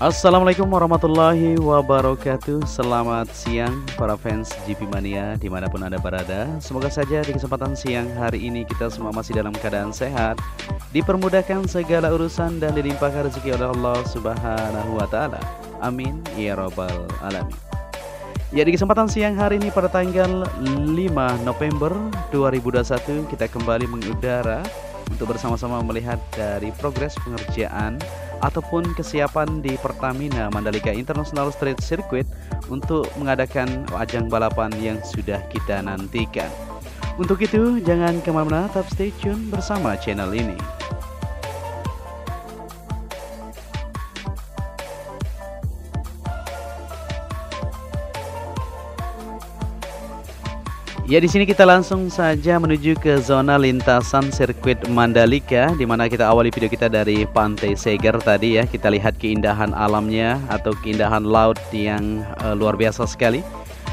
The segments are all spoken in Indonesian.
Assalamualaikum warahmatullahi wabarakatuh. Selamat siang para fans GP Mania dimanapun Anda berada. Semoga saja di kesempatan siang hari ini kita semua masih dalam keadaan sehat, dipermudahkan segala urusan dan dilimpahkan rezeki oleh Allah Subhanahu wa Ta'ala. Amin ya Rabbal Alamin. Ya, di kesempatan siang hari ini pada tanggal 5 November 2021 kita kembali mengudara untuk bersama-sama melihat dari progres pengerjaan ataupun kesiapan di Pertamina Mandalika International Street Circuit untuk mengadakan ajang balapan yang sudah kita nantikan. Untuk itu jangan kemana-mana, tetap stay tune bersama channel ini. Ya, di sini kita langsung saja menuju ke zona lintasan sirkuit Mandalika, di mana kita awali video kita dari Pantai Seger tadi ya. Kita lihat keindahan alamnya atau keindahan laut yang luar biasa sekali.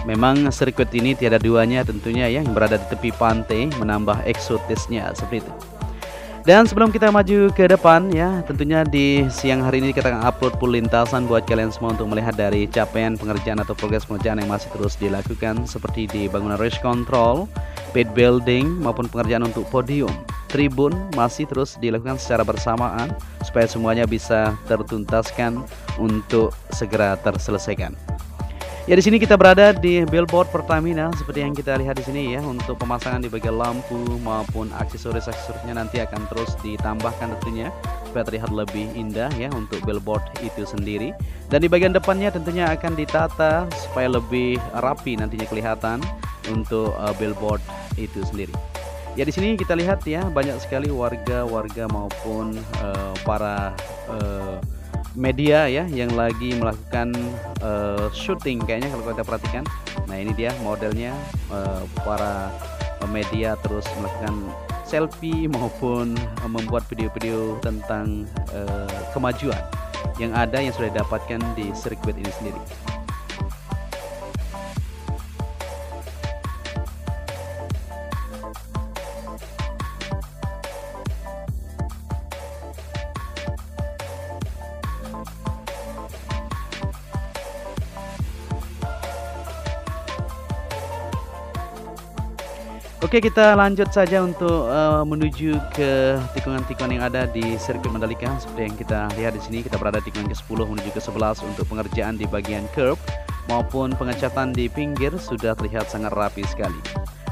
Memang sirkuit ini tiada duanya tentunya ya, yang berada di tepi pantai menambah eksotisnya seperti itu. Dan sebelum kita maju ke depan ya, tentunya di siang hari ini kita akan upload full lintasan buat kalian semua untuk melihat dari capaian pengerjaan atau progres pengerjaan yang masih terus dilakukan, seperti di bangunan race control, pit building maupun pengerjaan untuk podium. Tribun masih terus dilakukan secara bersamaan supaya semuanya bisa tertuntaskan untuk segera terselesaikan. Ya, di sini kita berada di billboard Pertamina seperti yang kita lihat di sini ya. Untuk pemasangan di bagian lampu maupun aksesoris-aksesorisnya nanti akan terus ditambahkan tentunya supaya terlihat lebih indah ya untuk billboard itu sendiri. Dan di bagian depannya tentunya akan ditata supaya lebih rapi nantinya kelihatan untuk billboard itu sendiri. Ya, di sini kita lihat ya, banyak sekali warga-warga maupun para media ya yang lagi melakukan syuting kayaknya kalau kita perhatikan. Nah, ini dia modelnya, para media terus melakukan selfie maupun membuat video-video tentang kemajuan yang ada yang sudah didapatkan di sirkuit ini sendiri. Oke, kita lanjut saja untuk menuju ke tikungan-tikungan yang ada di sirkuit Mandalika. Seperti yang kita lihat di sini, kita berada di tikungan ke-10 menuju ke-11 untuk pengerjaan di bagian curb maupun pengecatan di pinggir sudah terlihat sangat rapi sekali.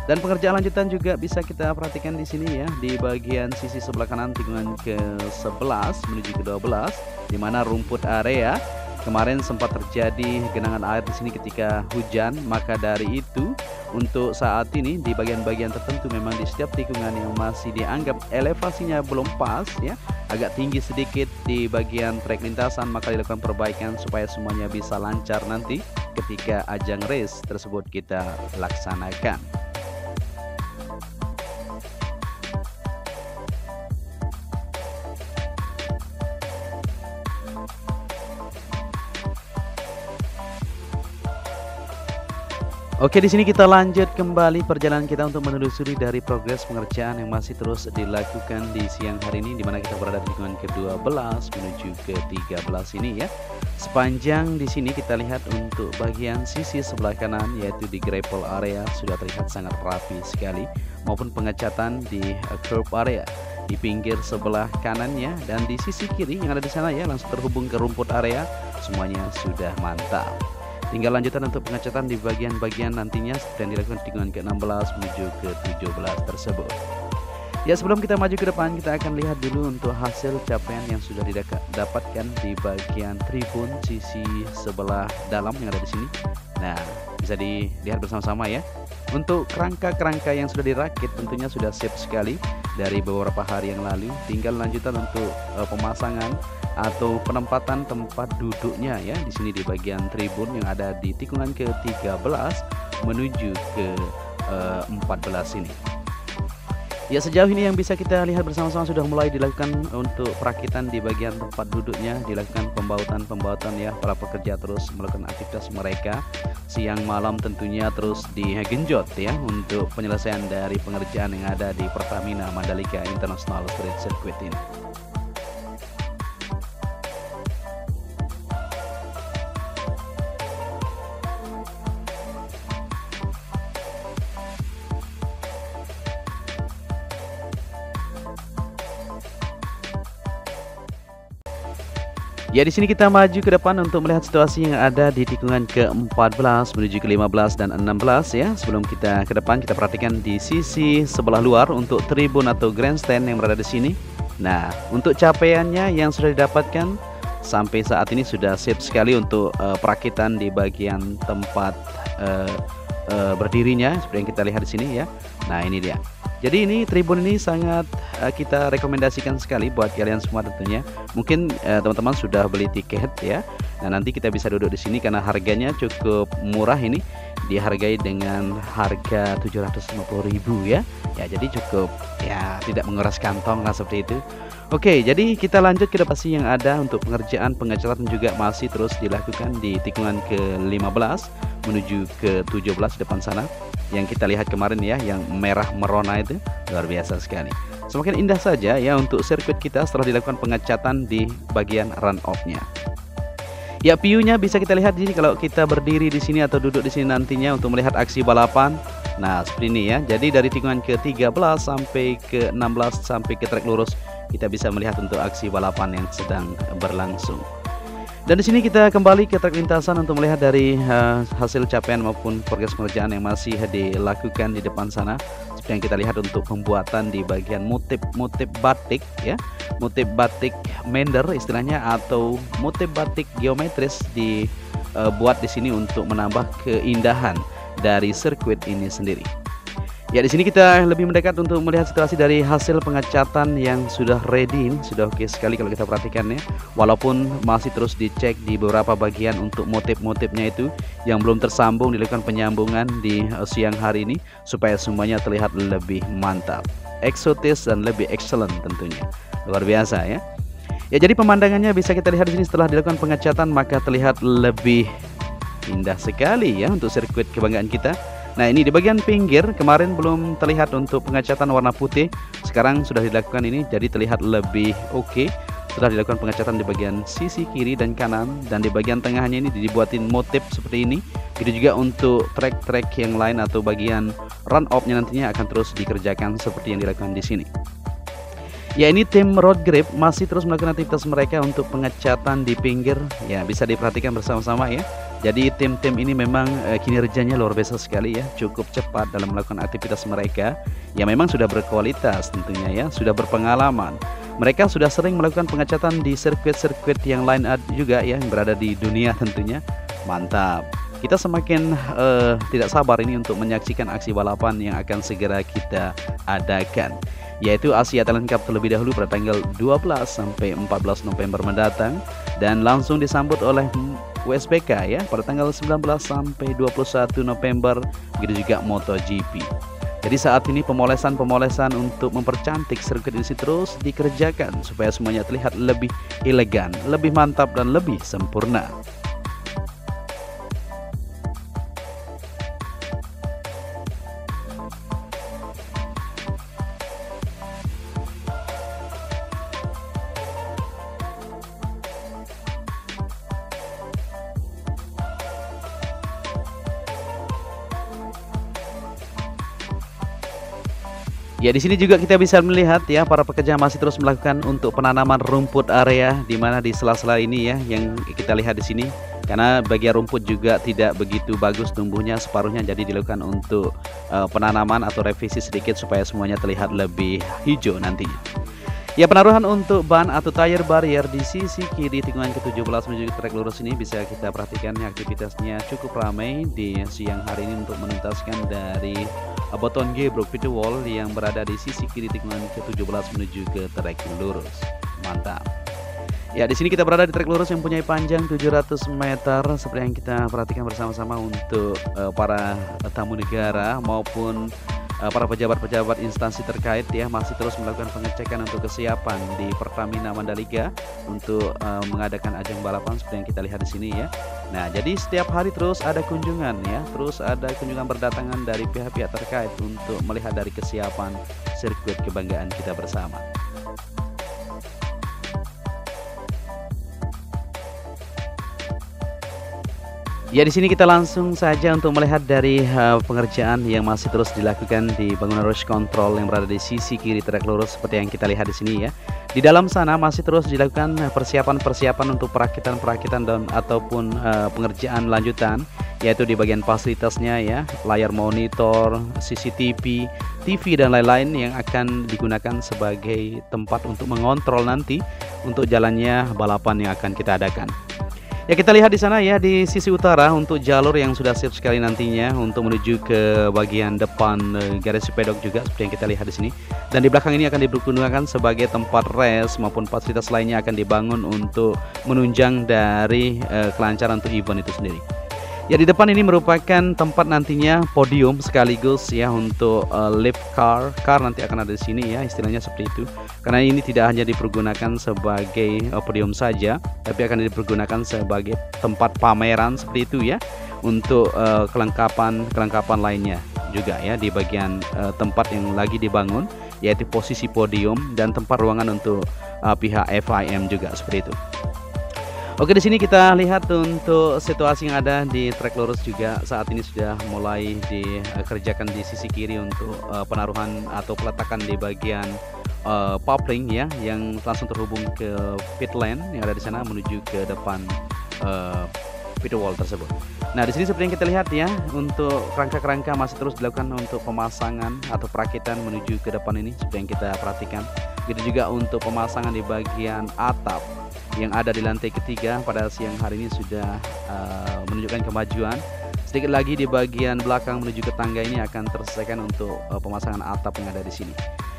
Dan pengerjaan lanjutan juga bisa kita perhatikan di sini ya, di bagian sisi sebelah kanan tikungan ke-11 menuju ke-12, di mana rumput area kemarin sempat terjadi genangan air di sini ketika hujan. Maka dari itu untuk saat ini di bagian-bagian tertentu memang di setiap tikungan yang masih dianggap elevasinya belum pas ya, agak tinggi sedikit di bagian trek lintasan, maka dilakukan perbaikan supaya semuanya bisa lancar nanti ketika ajang race tersebut kita laksanakan. Oke, di sini kita lanjut kembali perjalanan kita untuk menelusuri dari progres pengerjaan yang masih terus dilakukan di siang hari ini, di mana kita berada di tikungan ke-12 menuju ke-13 ini ya. Sepanjang di sini kita lihat untuk bagian sisi sebelah kanan yaitu di gravel area sudah terlihat sangat rapi sekali, maupun pengecatan di curb area di pinggir sebelah kanannya, dan di sisi kiri yang ada di sana ya langsung terhubung ke rumput area, semuanya sudah mantap. Tinggal lanjutan untuk pengecatan di bagian-bagian nantinya seperti yang dilakukan di tikungan ke-16 menuju ke-17 tersebut. Ya, sebelum kita maju ke depan, kita akan lihat dulu untuk hasil capaian yang sudah didapatkan di bagian tribun sisi sebelah dalam yang ada di sini. Nah, bisa dilihat bersama-sama ya. Untuk kerangka-kerangka yang sudah dirakit tentunya sudah siap sekali dari beberapa hari yang lalu. Tinggal lanjutan untuk pemasangan atau penempatan tempat duduknya ya di sini di bagian tribun yang ada di tikungan ke-13 menuju ke-14 ini. Ya, sejauh ini yang bisa kita lihat bersama-sama sudah mulai dilakukan untuk perakitan di bagian tempat duduknya, dilakukan pembautan ya, para pekerja terus melakukan aktivitas mereka siang malam tentunya terus digenjot ya untuk penyelesaian dari pengerjaan yang ada di Pertamina Mandalika International Street Circuit ini. Ya, di sini kita maju ke depan untuk melihat situasi yang ada di tikungan ke-14 menuju ke-15 dan 16 ya. Sebelum kita ke depan, kita perhatikan di sisi sebelah luar untuk tribun atau grandstand yang berada di sini. Nah, untuk capaiannya yang sudah didapatkan sampai saat ini sudah sip sekali untuk perakitan di bagian tempat berdirinya seperti yang kita lihat di sini ya. Nah, ini dia. Jadi ini tribun ini sangat kita rekomendasikan sekali buat kalian semua tentunya. Mungkin teman-teman sudah beli tiket ya. Nah, nanti kita bisa duduk di sini karena harganya cukup murah ini. Dihargai dengan harga 750.000 ya. Ya, jadi cukup ya tidak menguras kantong lah seperti itu. Oke, jadi kita lanjut ke depan yang ada untuk pengerjaan pengecatan juga masih terus dilakukan di tikungan ke-15 menuju ke-17 depan sana. Yang kita lihat kemarin ya, yang merah merona itu luar biasa sekali. Semakin indah saja ya untuk sirkuit kita setelah dilakukan pengecatan di bagian run off-nya. Ya, view-nya bisa kita lihat di sini kalau kita berdiri di sini atau duduk di sini nantinya untuk melihat aksi balapan. Nah, seperti ini ya. Jadi dari tikungan ke-13 sampai ke-16 sampai ke trek lurus kita bisa melihat untuk aksi balapan yang sedang berlangsung. Dan di sini kita kembali ke trek lintasan untuk melihat dari hasil capaian maupun progres pengerjaan yang masih dilakukan di depan sana. Seperti yang kita lihat untuk pembuatan di bagian motif batik ya, motif batik mender istilahnya atau motif batik geometris dibuat di sini untuk menambah keindahan dari sirkuit ini sendiri. Ya, di sini kita lebih mendekat untuk melihat situasi dari hasil pengecatan yang sudah ready. Sudah oke sekali kalau kita perhatikan ya. Walaupun masih terus dicek di beberapa bagian untuk motif-motifnya itu yang belum tersambung, dilakukan penyambungan di siang hari ini supaya semuanya terlihat lebih mantap, eksotis dan lebih excellent tentunya. Luar biasa ya. Ya, jadi pemandangannya bisa kita lihat di sini setelah dilakukan pengecatan maka terlihat lebih indah sekali ya untuk sirkuit kebanggaan kita. Nah, ini di bagian pinggir kemarin belum terlihat untuk pengecatan warna putih. Sekarang sudah dilakukan ini jadi terlihat lebih oke. Sudah dilakukan pengecatan di bagian sisi kiri dan kanan, dan di bagian tengahnya ini dibuatin motif seperti ini. Itu juga untuk trek-trek yang lain atau bagian run off-nya nantinya akan terus dikerjakan seperti yang dilakukan di sini. Ya, ini tim road grip masih terus melakukan aktivitas mereka untuk pengecatan di pinggir. Ya, bisa diperhatikan bersama-sama ya. Jadi tim-tim ini memang kinerjanya luar biasa sekali ya, cukup cepat dalam melakukan aktivitas mereka. Ya, memang sudah berkualitas tentunya ya, sudah berpengalaman. Mereka sudah sering melakukan pengecatan di sirkuit-sirkuit yang lain juga ya, yang berada di dunia tentunya. Mantap. Kita semakin tidak sabar ini untuk menyaksikan aksi balapan yang akan segera kita adakan, yaitu Asia Talent Cup terlebih dahulu pada tanggal 12 sampai 14 November mendatang, dan langsung disambut oleh WSBK ya pada tanggal 19 sampai 21 November, begitu juga MotoGP. Jadi saat ini pemolesan untuk mempercantik sirkuit ini terus dikerjakan supaya semuanya terlihat lebih elegan, lebih mantap dan lebih sempurna. Ya, di sini juga kita bisa melihat ya para pekerja masih terus melakukan untuk penanaman rumput area, di mana di sela-sela ini ya yang kita lihat di sini. Karena bagian rumput juga tidak begitu bagus tumbuhnya separuhnya, jadi dilakukan untuk penanaman atau revisi sedikit supaya semuanya terlihat lebih hijau nantinya. Ya, penaruhan untuk ban atau tire barrier di sisi kiri tikungan ke-17 menuju trek lurus ini bisa kita perhatikan ya, aktivitasnya cukup ramai di siang hari ini untuk menuntaskan dari Boton Gebrok Pit Wall yang berada di sisi kiri tikungan ke-17 menuju ke trek lurus. Mantap. Ya, di sini kita berada di trek lurus yang punya panjang 700 meter seperti yang kita perhatikan bersama-sama untuk para tamu negara maupun para pejabat-pejabat instansi terkait ya masih terus melakukan pengecekan untuk kesiapan di Pertamina Mandalika untuk mengadakan ajang balapan seperti yang kita lihat di sini ya. Nah, jadi setiap hari terus ada kunjungan ya, terus ada kunjungan berdatangan dari pihak-pihak terkait untuk melihat dari kesiapan sirkuit kebanggaan kita bersama. Ya, di sini kita langsung saja untuk melihat dari pengerjaan yang masih terus dilakukan di bangunan rush control yang berada di sisi kiri trek lurus seperti yang kita lihat di sini ya. Di dalam sana masih terus dilakukan persiapan-persiapan untuk perakitan-perakitan dan ataupun pengerjaan lanjutan, yaitu di bagian fasilitasnya ya, layar monitor, CCTV, TV dan lain-lain yang akan digunakan sebagai tempat untuk mengontrol nanti untuk jalannya balapan yang akan kita adakan. Ya, kita lihat di sana ya, di sisi utara untuk jalur yang sudah siap sekali nantinya untuk menuju ke bagian depan garasi pedok juga seperti yang kita lihat di sini. Dan di belakang ini akan digunakan sebagai tempat race maupun fasilitas lainnya akan dibangun untuk menunjang dari kelancaran untuk event itu sendiri. Ya, di depan ini merupakan tempat nantinya podium sekaligus ya untuk lift car nanti akan ada di sini ya, istilahnya seperti itu. Karena ini tidak hanya dipergunakan sebagai podium saja, tapi akan dipergunakan sebagai tempat pameran seperti itu ya, untuk kelengkapan lainnya juga ya di bagian tempat yang lagi dibangun, yaitu posisi podium dan tempat ruangan untuk pihak FIM juga seperti itu. Oke, di sini kita lihat untuk situasi yang ada di trek lurus juga saat ini sudah mulai dikerjakan di sisi kiri untuk penaruhan atau peletakan di bagian papling ya, yang langsung terhubung ke pit lane yang ada di sana menuju ke depan pit wall tersebut. Nah, di sini seperti yang kita lihat ya, untuk kerangka-kerangka masih terus dilakukan untuk pemasangan atau perakitan menuju ke depan ini seperti yang kita perhatikan. Begitu juga untuk pemasangan di bagian atap yang ada di lantai ketiga pada siang hari ini sudah menunjukkan kemajuan. Sedikit lagi di bagian belakang menuju ke tangga ini akan terselesaikan untuk pemasangan atap yang ada di sini.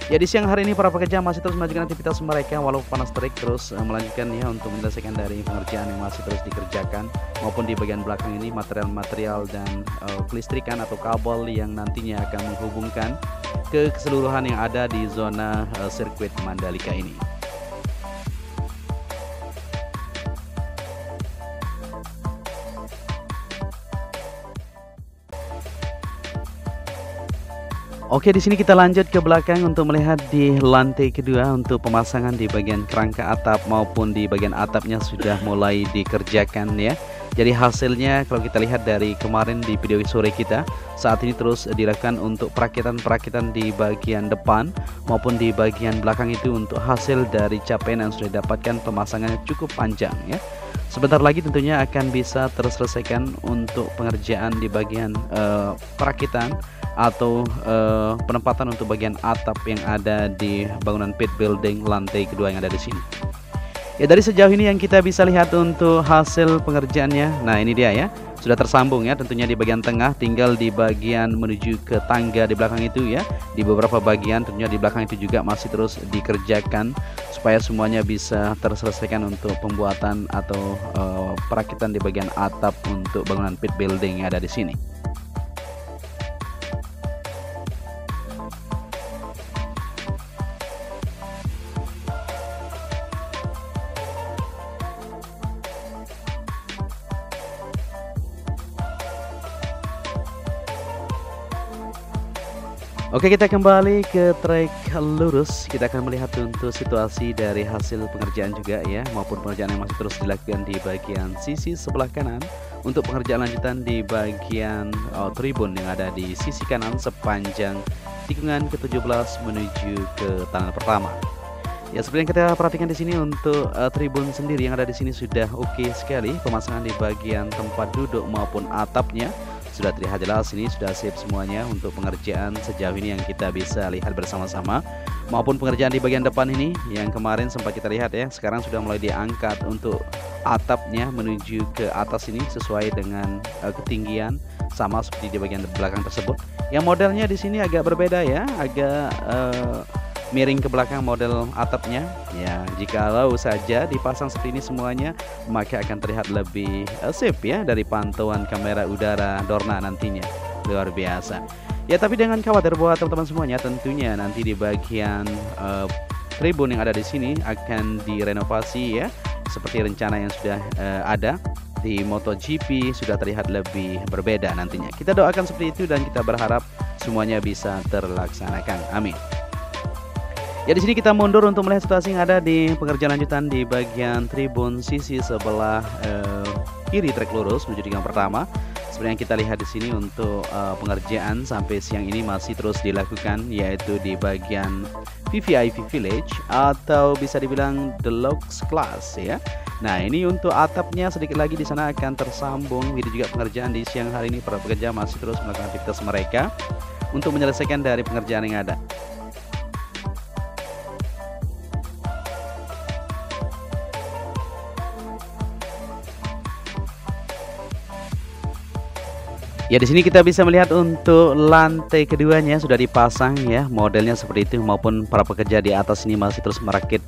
Ya, di siang hari ini para pekerja masih terus melanjutkan aktivitas mereka walau panas terik, terus melanjutkan ya untuk menyelesaikan dari pengerjaan yang masih terus dikerjakan, maupun di bagian belakang ini material-material dan kelistrikan atau kabel yang nantinya akan menghubungkan ke keseluruhan yang ada di zona sirkuit Mandalika ini. Oke, di sini kita lanjut ke belakang untuk melihat di lantai kedua untuk pemasangan di bagian kerangka atap maupun di bagian atapnya sudah mulai dikerjakan ya. Jadi hasilnya kalau kita lihat dari kemarin di video sore kita, saat ini terus dilakukan untuk perakitan-perakitan di bagian depan maupun di bagian belakang itu untuk hasil dari capaian yang sudah didapatkan, pemasangannya cukup panjang ya. Sebentar lagi tentunya akan bisa terselesaikan untuk pengerjaan di bagian perakitan atau penempatan untuk bagian atap yang ada di bangunan pit building lantai kedua yang ada di sini. Ya, dari sejauh ini yang kita bisa lihat untuk hasil pengerjaannya. Nah, ini dia ya, sudah tersambung ya, tentunya di bagian tengah, tinggal di bagian menuju ke tangga di belakang itu ya. Di beberapa bagian tentunya di belakang itu juga masih terus dikerjakan supaya semuanya bisa terselesaikan untuk pembuatan atau perakitan di bagian atap untuk bangunan pit building yang ada di sini. Oke, kita kembali ke trek lurus. Kita akan melihat untuk situasi dari hasil pengerjaan juga ya, maupun pengerjaan yang masih terus dilakukan di bagian sisi sebelah kanan untuk pengerjaan lanjutan di bagian tribun yang ada di sisi kanan sepanjang tikungan ke-17 menuju ke tunnel pertama. Ya, seperti yang kita perhatikan di sini untuk tribun sendiri yang ada di sini sudah oke sekali. Pemasangan di bagian tempat duduk maupun atapnya sudah terlihat jelas, ini sudah siap semuanya untuk pengerjaan sejauh ini yang kita bisa lihat bersama-sama, maupun pengerjaan di bagian depan ini yang kemarin sempat kita lihat ya, sekarang sudah mulai diangkat untuk atapnya menuju ke atas ini sesuai dengan ketinggian sama seperti di bagian belakang tersebut. Yang modelnya di sini agak berbeda ya, agak miring ke belakang model atapnya ya. Jikalau saja dipasang seperti ini semuanya, maka akan terlihat lebih safe ya dari pantauan kamera udara Dorna nantinya. Luar biasa ya, tapi jangan khawatir buat teman-teman semuanya, tentunya nanti di bagian tribun yang ada di sini akan direnovasi ya, seperti rencana yang sudah ada di MotoGP, sudah terlihat lebih berbeda nantinya. Kita doakan seperti itu dan kita berharap semuanya bisa terlaksanakan. Amin. Ya, di sini kita mundur untuk melihat situasi yang ada di pengerjaan lanjutan di bagian tribun sisi sebelah kiri trek lurus menuju tikungan pertama. Seperti yang kita lihat di sini untuk pengerjaan sampai siang ini masih terus dilakukan, yaitu di bagian VVIP Village atau bisa dibilang deluxe class ya. Nah, ini untuk atapnya sedikit lagi di sana akan tersambung. Ini juga pengerjaan di siang hari ini, para pekerja masih terus melakukan aktivitas mereka untuk menyelesaikan dari pengerjaan yang ada. Ya, di sini kita bisa melihat untuk lantai keduanya sudah dipasang ya, modelnya seperti itu, maupun para pekerja di atas ini masih terus merakit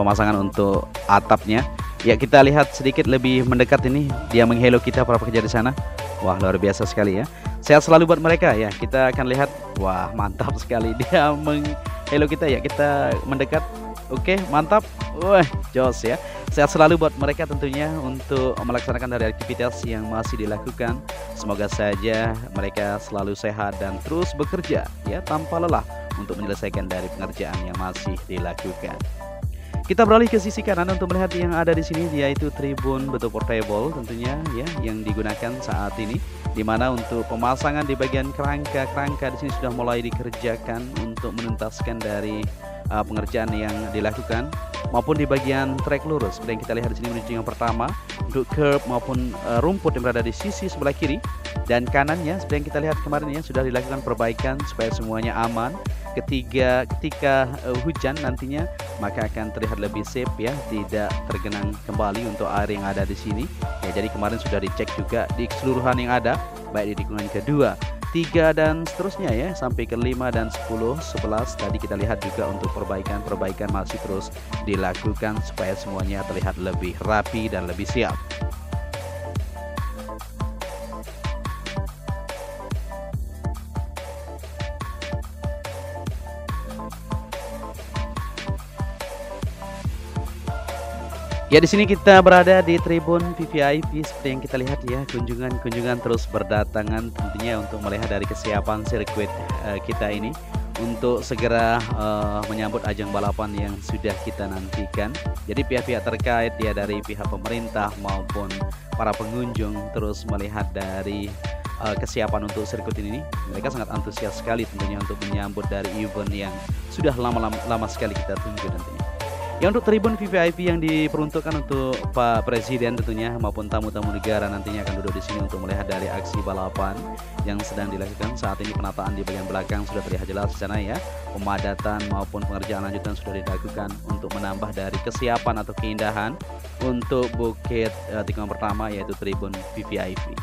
pemasangan untuk atapnya. Ya, kita lihat sedikit lebih mendekat ini, dia menghelo kita para pekerja di sana. Wah, luar biasa sekali ya. Sehat selalu buat mereka ya. Kita akan lihat, wah mantap sekali dia menghelo kita ya. Kita mendekat, oke mantap, wah jos ya. Sehat selalu buat mereka tentunya untuk melaksanakan dari aktivitas yang masih dilakukan. Semoga saja mereka selalu sehat dan terus bekerja ya tanpa lelah untuk menyelesaikan dari pengerjaan yang masih dilakukan. Kita beralih ke sisi kanan untuk melihat yang ada di sini, yaitu tribun betul portable tentunya ya yang digunakan saat ini, di mana untuk pemasangan di bagian kerangka di sini sudah mulai dikerjakan untuk menuntaskan dari pengerjaan yang dilakukan, maupun di bagian trek lurus seperti yang kita lihat di sini menuju yang pertama untuk curb maupun rumput yang berada di sisi sebelah kiri dan kanannya seperti yang kita lihat kemarin ya, sudah dilakukan perbaikan supaya semuanya aman. Ketika hujan nantinya maka akan terlihat lebih safe ya, tidak tergenang kembali untuk air yang ada di sini ya. Jadi kemarin sudah dicek juga di keseluruhan yang ada, baik di tikungan kedua, 3 dan seterusnya ya, sampai ke 5 dan 10, 11 tadi kita lihat juga untuk perbaikan masih terus dilakukan supaya semuanya terlihat lebih rapi dan lebih siap. Ya, di sini kita berada di tribun VVIP seperti yang kita lihat ya, kunjungan terus berdatangan tentunya untuk melihat dari kesiapan sirkuit kita ini untuk segera menyambut ajang balapan yang sudah kita nantikan. Jadi pihak-pihak terkait ya, dari pihak pemerintah maupun para pengunjung terus melihat dari kesiapan untuk sirkuit ini. Mereka sangat antusias sekali tentunya untuk menyambut dari event yang sudah lama sekali kita tunggu tentunya. Ya, untuk tribun VVIP yang diperuntukkan untuk Pak Presiden tentunya maupun tamu-tamu negara nantinya akan duduk di sini untuk melihat dari aksi balapan yang sedang dilakukan. Saat ini penataan di bagian belakang sudah terlihat jelas di sana ya. Pemadatan maupun pengerjaan lanjutan sudah dilakukan untuk menambah dari kesiapan atau keindahan untuk bukit tikungan pertama, yaitu tribun VVIP.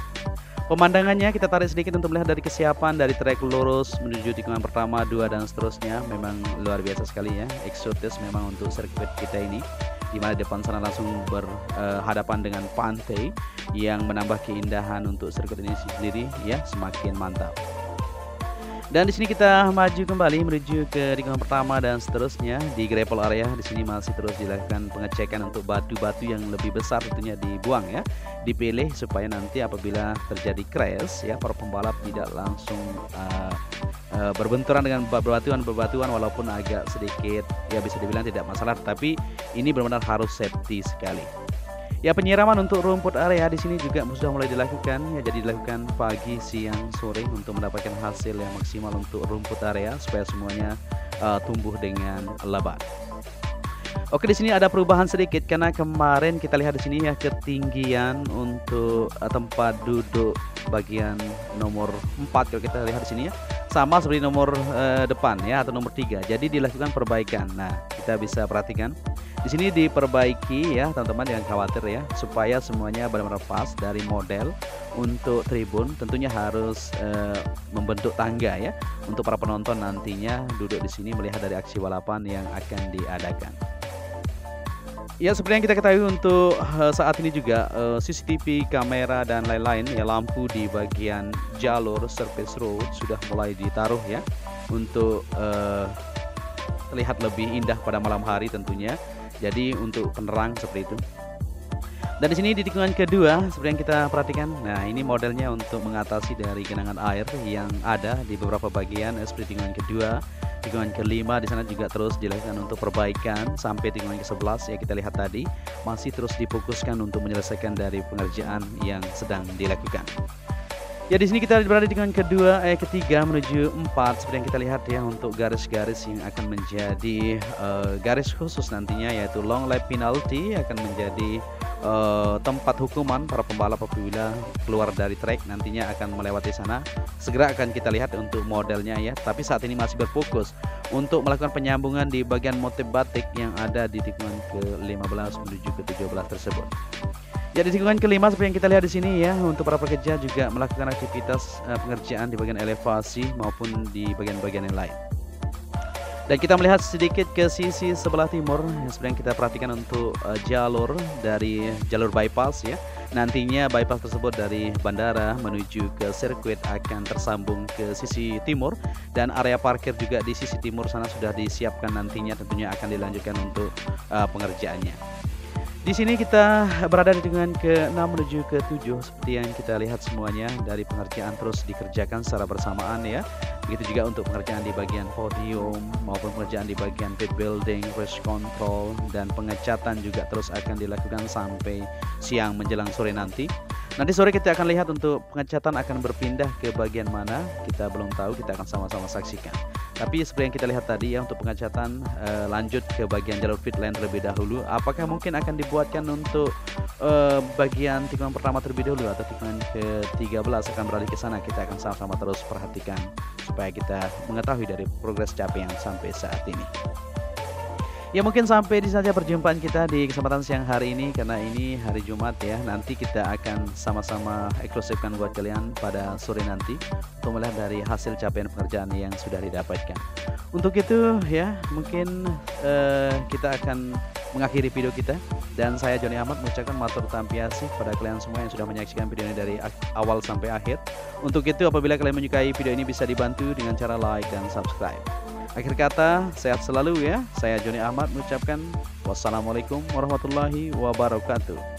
Pemandangannya kita tarik sedikit untuk melihat dari kesiapan dari trek lurus menuju tikungan pertama, 2 dan seterusnya. Memang luar biasa sekali ya, eksotis memang untuk sirkuit kita ini, di mana depan sana langsung berhadapan dengan pantai yang menambah keindahan untuk sirkuit ini sendiri ya, semakin mantap. Dan di sini kita maju kembali menuju ke tikungan pertama dan seterusnya di gravel area. Di sini masih terus dilakukan pengecekan untuk batu-batu yang lebih besar tentunya dibuang ya, dipilih supaya nanti apabila terjadi crash ya, para pembalap tidak langsung berbenturan dengan berbatuan walaupun agak sedikit ya bisa dibilang tidak masalah, tapi ini benar-benar harus safety sekali. Ya, penyiraman untuk rumput area di sini juga sudah mulai dilakukan ya, jadi dilakukan pagi, siang, sore untuk mendapatkan hasil yang maksimal untuk rumput area supaya semuanya tumbuh dengan lebat. Oke, di sini ada perubahan sedikit karena kemarin kita lihat di sini ya, ketinggian untuk tempat duduk bagian nomor 4 kalau kita lihat di sini ya, sama seperti nomor depan ya, atau nomor 3. Jadi dilakukan perbaikan. Nah, kita bisa perhatikan di sini diperbaiki ya teman-teman, jangan khawatir ya, supaya semuanya benar-benar pas dari model. Untuk tribun tentunya harus membentuk tangga ya, untuk para penonton nantinya duduk di sini melihat dari aksi balapan yang akan diadakan. Ya, seperti yang kita ketahui untuk saat ini juga CCTV, kamera dan lain-lain ya, lampu di bagian jalur surface road sudah mulai ditaruh ya, untuk terlihat lebih indah pada malam hari tentunya. Jadi untuk penerang seperti itu. Dan di sini di tikungan kedua seperti yang kita perhatikan, nah ini modelnya untuk mengatasi dari genangan air yang ada di beberapa bagian seperti tikungan kedua, tikungan kelima. Di sana juga terus dilakukan untuk perbaikan sampai tikungan ke-11 ya, kita lihat tadi masih terus difokuskan untuk menyelesaikan dari pengerjaan yang sedang dilakukan. Ya, di sini kita berada di tikungan ketiga menuju 4 seperti yang kita lihat ya, untuk garis-garis yang akan menjadi garis khusus nantinya, yaitu long lap penalty akan menjadi tempat hukuman para pembalap apabila keluar dari track nantinya akan melewati sana. Segera akan kita lihat untuk modelnya ya, tapi saat ini masih berfokus untuk melakukan penyambungan di bagian motif batik yang ada di tikungan ke-15 menuju ke-17 tersebut. Ya, di tikungan kelima seperti yang kita lihat di sini ya, untuk para pekerja juga melakukan aktivitas pengerjaan di bagian elevasi maupun di bagian-bagian yang lain. Dan kita melihat sedikit ke sisi sebelah timur yang seperti yang kita perhatikan untuk jalur dari jalur bypass ya. Nantinya bypass tersebut dari bandara menuju ke sirkuit akan tersambung ke sisi timur, dan area parkir juga di sisi timur sana sudah disiapkan, nantinya tentunya akan dilanjutkan untuk pengerjaannya. Di sini kita berada di tikungan ke-6 menuju ke-7 seperti yang kita lihat semuanya dari pengerjaan terus dikerjakan secara bersamaan ya. Begitu juga untuk pengerjaan di bagian podium maupun pengerjaan di bagian pit building, race control, dan pengecatan juga terus akan dilakukan sampai siang menjelang sore nanti. Nanti sore kita akan lihat untuk pengecatan akan berpindah ke bagian mana, kita belum tahu, kita akan sama-sama saksikan. Tapi seperti yang kita lihat tadi ya, untuk pengecatan lanjut ke bagian jalur pit lane terlebih dahulu. Apakah mungkin akan dibuatkan untuk bagian tikungan pertama terlebih dahulu, atau tikungan ke-13 akan beralih ke sana? Kita akan sama-sama terus perhatikan supaya kita mengetahui dari progres capaian sampai saat ini. Ya, mungkin sampai di saja perjumpaan kita di kesempatan siang hari ini, karena ini hari Jumat ya. Nanti kita akan sama-sama eksklusifkan buat kalian pada sore nanti untuk melihat dari hasil capaian pekerjaan yang sudah didapatkan. Untuk itu ya, mungkin kita akan mengakhiri video kita, dan saya Joni Ahmad mengucapkan matur tampiasih pada kalian semua yang sudah menyaksikan video ini dari awal sampai akhir. Untuk itu, apabila kalian menyukai video ini, bisa dibantu dengan cara like dan subscribe. Akhir kata, sehat selalu ya. Saya Joni Ahmad mengucapkan wassalamualaikum warahmatullahi wabarakatuh.